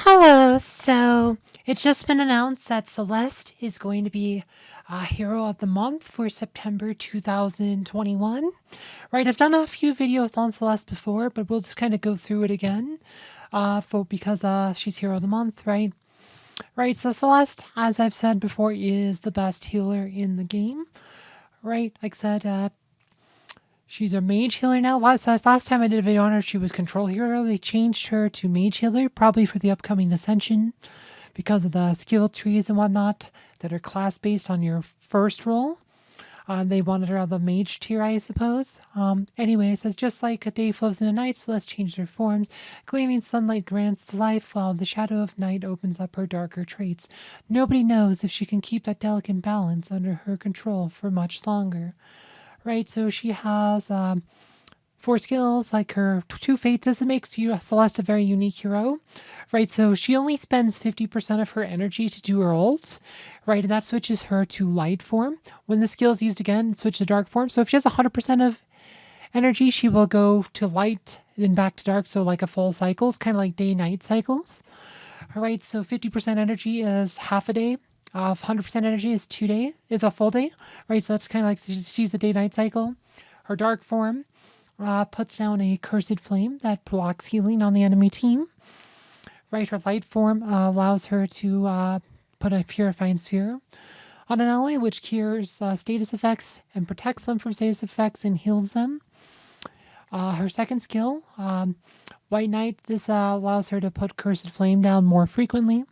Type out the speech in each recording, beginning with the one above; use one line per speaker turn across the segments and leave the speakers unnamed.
Hello. So it's just been announced that Celeste is going to be Hero of the Month for September 2021. Right, I've done a few videos on Celeste before, but we'll just kind of go through it again because she's Hero of the Month, right? Right, so Celeste, as I've said before, is the best healer in the game, right? Like I said, she's a mage healer now. Last time I did a video on her, she was control healer. They changed her to mage healer, probably for the upcoming ascension, because of the skill trees and whatnot that are class based on your first role. They wanted her on the mage tier, I suppose. Anyway, it says just like a day flows into night, Celeste changed her forms. Gleaming sunlight grants life, while the shadow of night opens up her darker traits. Nobody knows if she can keep that delicate balance under her control for much longer. Right, so she has 4 skills, like her 2 fates. This makes you Celeste a very unique hero, right? So she only spends 50% of her energy to do her ults, right? And that switches her to light form. When the skill is used again, switch to dark form. So if she has 100% of energy, she will go to light and back to dark. So like a full cycle, it's kind of like day-night cycles. All right, so 50% energy is half a day. 100% energy is is a full day, right? So that's kind of like she's the day-night cycle. Her dark form puts down a cursed flame that blocks healing on the enemy team. Right, her light form allows her to put a purifying sphere on an ally, which cures status effects and protects them from status effects and heals them. Her second skill, White Knight, this allows her to put Cursed Flame down more frequently,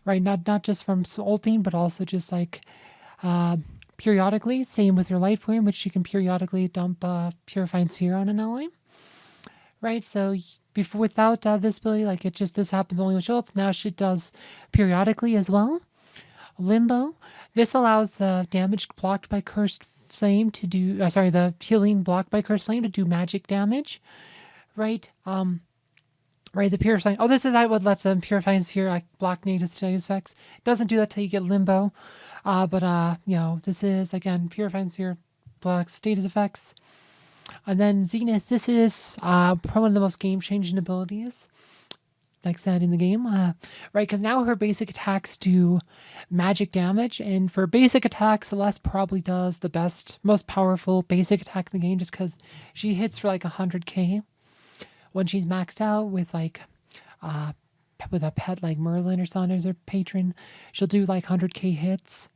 right? Not just from ulting, but also just like periodically. Same with her Light Form, which she can periodically dump Purifying Sphere on an ally, right? So before without this ability, like this happens only with ults. Now she does periodically as well. Limbo, this allows the damage blocked by Cursed Flame to do, the healing blocked by Cursed Flame to do magic damage, right? Right, the purifying. Oh, this is what lets them purifying sphere like block negative status effects. It doesn't do that till you get limbo, but this is again purifying sphere blocks status effects. And then Zenith. This is probably one of the most game-changing abilities, like I said, in the game, right? Because now her basic attacks do magic damage, and for basic attacks, Celeste probably does the best, most powerful basic attack in the game, just because she hits for like 100k. When she's maxed out with with a pet like Merlin or something as her patron, she'll do like 100k hits.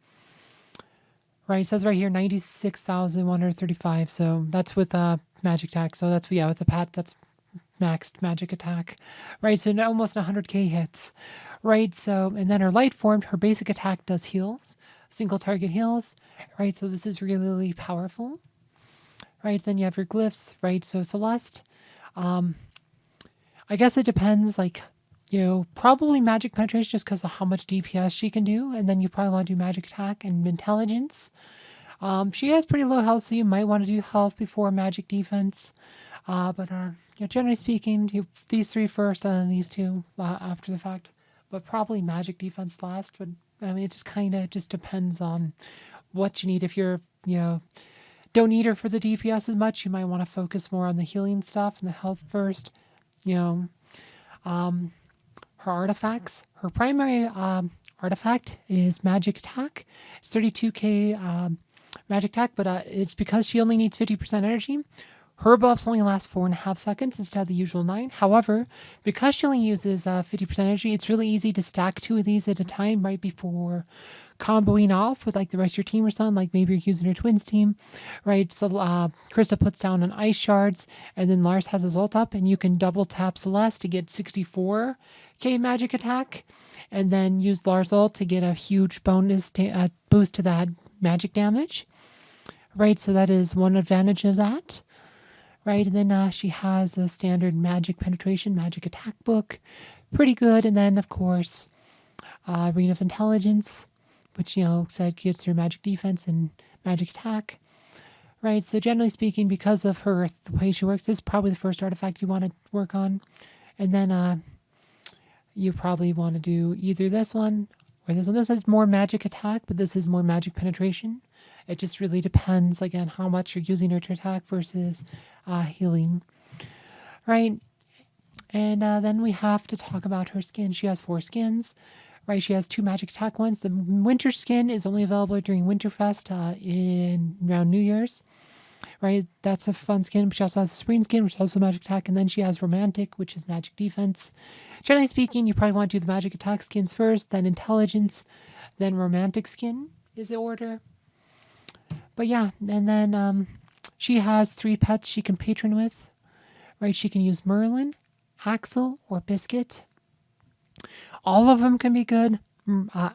Right, it says right here 96,135. So that's with a magic attack. So that's it's a pet that's maxed magic attack. Right, so almost 100k hits. Right, so and then her light formed, her basic attack does heals, single target heals. Right, so this is really, really powerful. Right, then you have your glyphs. Right, so Celeste. I guess it depends, probably magic penetration just because of how much DPS she can do, and then you probably want to do magic attack and intelligence. She has pretty low health, so you might want to do health before magic defense. But generally speaking, these 3 first and then these 2 after the fact. But probably magic defense last. But I mean, it just kind of just depends on what you need. If you're, don't need her for the DPS as much, you might want to focus more on the healing stuff and the health first. Her artifacts. Her primary artifact is magic attack. It's 32k magic attack, but it's because she only needs 50% energy. Her buffs only last 4.5 seconds instead of the usual 9. However, because she only uses 50% energy, it's really easy to stack 2 of these at a time right before comboing off with like the rest of your team or something. Like maybe you're using her twins team, right? So Krista puts down an ice shards, and then Lars has his ult up, and you can double tap Celeste to get 64k magic attack, and then use Lars ult to get a huge bonus boost to that magic damage, right? So that is one advantage of that. Right, and then she has a standard magic penetration, magic attack book. Pretty good. And then, of course, Ring of Intelligence, which, gets her magic defense and magic attack. Right, so generally speaking, because of her, the way she works, this is probably the first artifact you want to work on. And then you probably want to do either this one or this one. This is more magic attack, but this is more magic penetration. It just really depends, again, how much you're using her to attack versus healing. Right? And then we have to talk about her skin. She has 4 skins, right? She has 2 magic attack ones. The winter skin is only available during Winterfest in around New Year's, right? That's a fun skin. But she also has a spring skin, which is also magic attack. And then she has romantic, which is magic defense. Generally speaking, you probably want to do the magic attack skins first, then intelligence, then romantic skin is the order. But yeah, and then she has 3 pets she can patron with, right? She can use Merlin, Axel, or Biscuit. All of them can be good.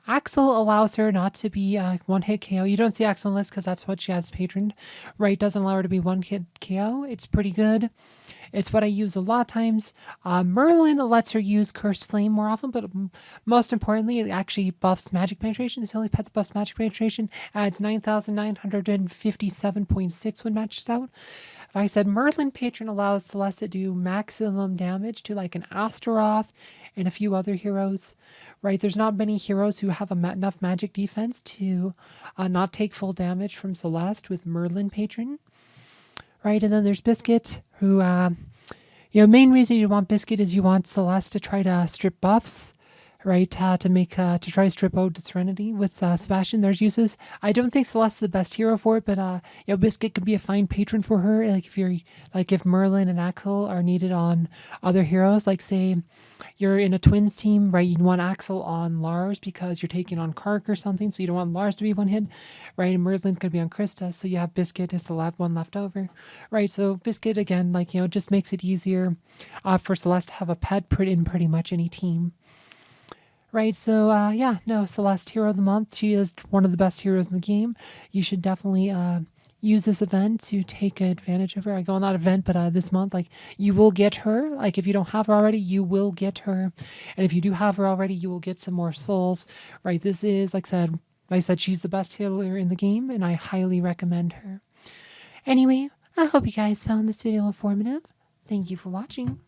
Axel allows her not to be one-hit KO. You don't see Axel on the list because that's what she has patroned, right? Doesn't allow her to be one-hit KO. It's pretty good. It's what I use a lot of times. Merlin lets her use Cursed Flame more often, but most importantly, it actually buffs magic penetration. It's the only pet that buffs magic penetration. Adds 9,957.6 when matched out. Like I said, Merlin Patron allows Celeste to do maximum damage to like an Astaroth and a few other heroes, right? There's not many heroes who have enough magic defense to not take full damage from Celeste with Merlin Patron, right? And then there's Biscuit, who, main reason you want Biscuit is you want Celeste to try to strip buffs, right? To try to strip out Serenity with Sebastian. There's uses. I don't think Celeste's the best hero for it, but Biscuit can be a fine patron for her. If Merlin and Axel are needed on other heroes, like say you're in a twins team, right? You want Axel on Lars because you're taking on Kark or something, so you don't want Lars to be one hit, right? And Merlin's gonna be on Krista, so you have Biscuit as the one left over, right? So Biscuit again, just makes it easier for Celeste to have a pet in pretty much any team. Right, so Celeste, Hero of the Month. She is one of the best heroes in the game. You should definitely use this event to take advantage of her. Not event, but this month, you will get her. If you don't have her already, you will get her. And if you do have her already, you will get some more souls. Right, this is, like I said, she's the best healer in the game, and I highly recommend her. Anyway, I hope you guys found this video informative. Thank you for watching.